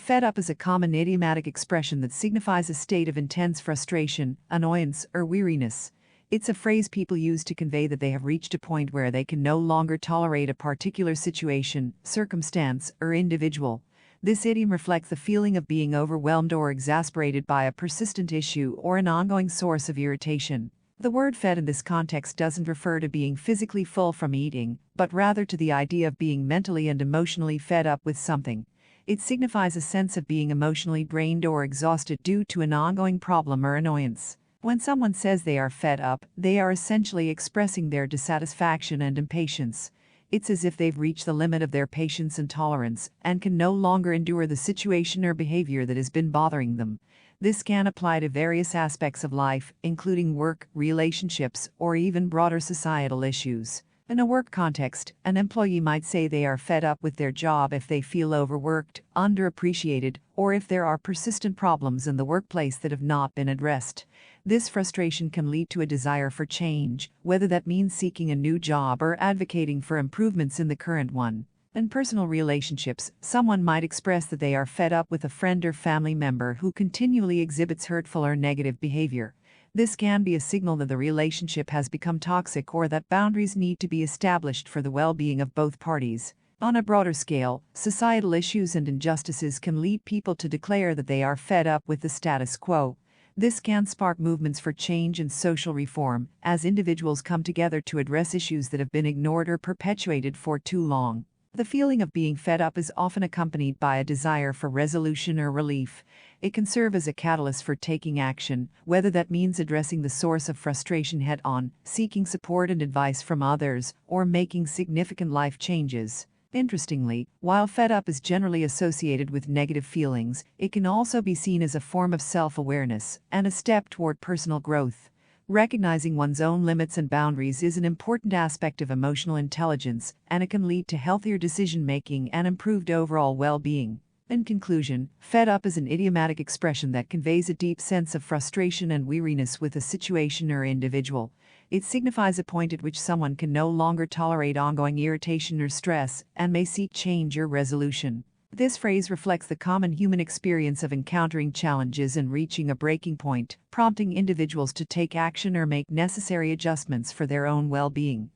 Fed up is a common idiomatic expression that signifies a state of intense frustration, annoyance, or weariness. It's a phrase people use to convey that they have reached a point where they can no longer tolerate a particular situation, circumstance, or individual. This idiom reflects the feeling of being overwhelmed or exasperated by a persistent issue or an ongoing source of irritation. The word fed in this context doesn't refer to being physically full from eating, but rather to the idea of being mentally and emotionally fed up with something. It signifies a sense of being emotionally drained or exhausted due to an ongoing problem or annoyance. When someone says they are fed up, they are essentially expressing their dissatisfaction and impatience. It's as if they've reached the limit of their patience and tolerance and can no longer endure the situation or behavior that has been bothering them. This can apply to various aspects of life, including work, relationships, or even broader societal issues. In a work context, an employee might say they are fed up with their job if they feel overworked, underappreciated, or if there are persistent problems in the workplace that have not been addressed. This frustration can lead to a desire for change, whether that means seeking a new job or advocating for improvements in the current one. In personal relationships, someone might express that they are fed up with a friend or family member who continually exhibits hurtful or negative behavior. This can be a signal that the relationship has become toxic or that boundaries need to be established for the well-being of both parties. On a broader scale, societal issues and injustices can lead people to declare that they are fed up with the status quo. This can spark movements for change and social reform, as individuals come together to address issues that have been ignored or perpetuated for too long. The feeling of being fed up is often accompanied by a desire for resolution or relief. It can serve as a catalyst for taking action, whether that means addressing the source of frustration head-on, seeking support and advice from others, or making significant life changes. Interestingly, while fed up is generally associated with negative feelings, it can also be seen as a form of self-awareness and a step toward personal growth. Recognizing one's own limits and boundaries is an important aspect of emotional intelligence, and it can lead to healthier decision-making and improved overall well-being. In conclusion, fed up is an idiomatic expression that conveys a deep sense of frustration and weariness with a situation or individual. It signifies a point at which someone can no longer tolerate ongoing irritation or stress and may seek change or resolution. This phrase reflects the common human experience of encountering challenges and reaching a breaking point, prompting individuals to take action or make necessary adjustments for their own well-being.